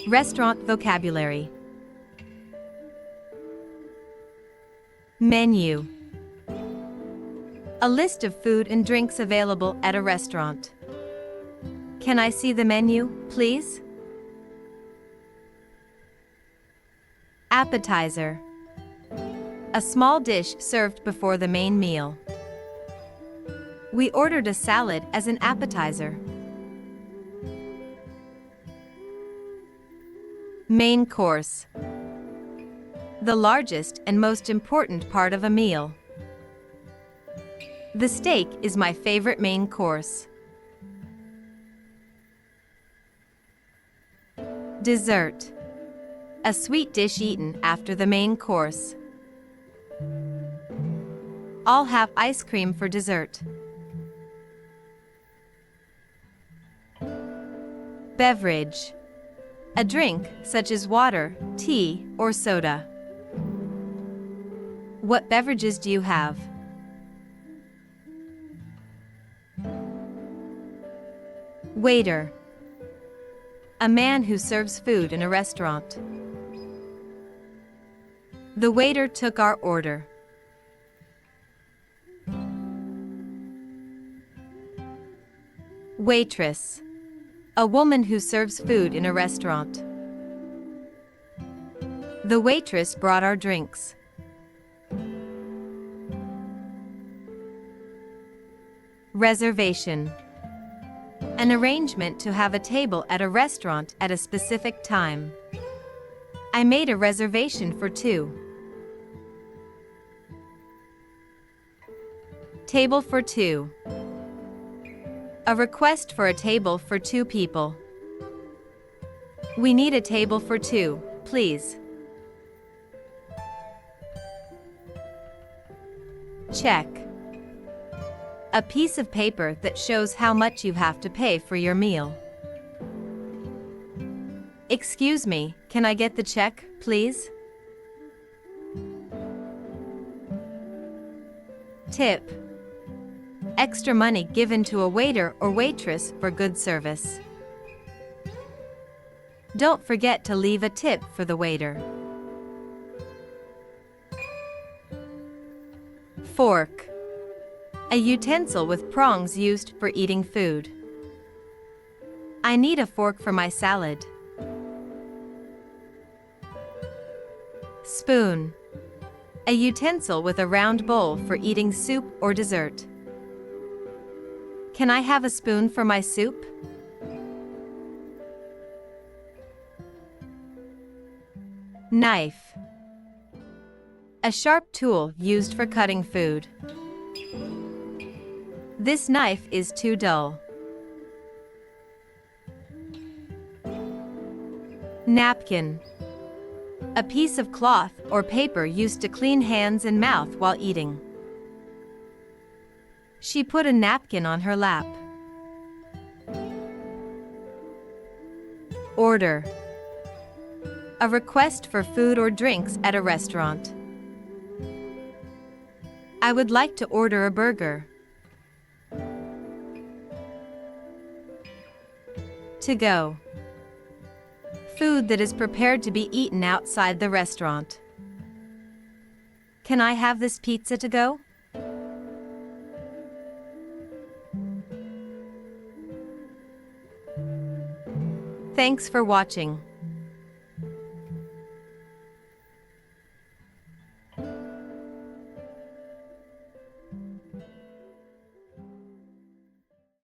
Restaurant vocabulary. Menu. A list of food and drinks available at a restaurant. Can I see the menu, please? Appetizer. A small dish served before the main meal. We ordered a salad as an appetizer. Main course. The largest and most important part of a meal. The steak is my favorite main course. Dessert. A sweet dish eaten after the main course. I'll have ice cream for dessert. Beverage. A drink such as water, tea, or soda. What beverages do you have? Waiter. A man who serves food in a restaurant. The waiter took our order. Waitress. A woman who serves food in a restaurant. The waitress brought our drinks. Reservation. An arrangement to have a table at a restaurant at a specific time. I made a reservation for 2. Table for 2. A request for a table for 2 people. We need a table for 2, please. Check. A piece of paper that shows how much you have to pay for your meal. Excuse me, can I get the check, please? Tip. Extra money given to a waiter or waitress for good service. Don't forget to leave a tip for the waiter. Fork. A utensil with prongs used for eating food. I need a fork for my salad. Spoon. A utensil with a round bowl for eating soup or dessert. Can I have a spoon for my soup? Knife. A sharp tool used for cutting food. This knife is too dull. Napkin. A piece of cloth or paper used to clean hands and mouth while eating. She put a napkin on her lap. Order. A request for food or drinks at a restaurant. I would like to order a burger. To go. Food that is prepared to be eaten outside the restaurant. Can I have this pizza to go? Thanks for watching.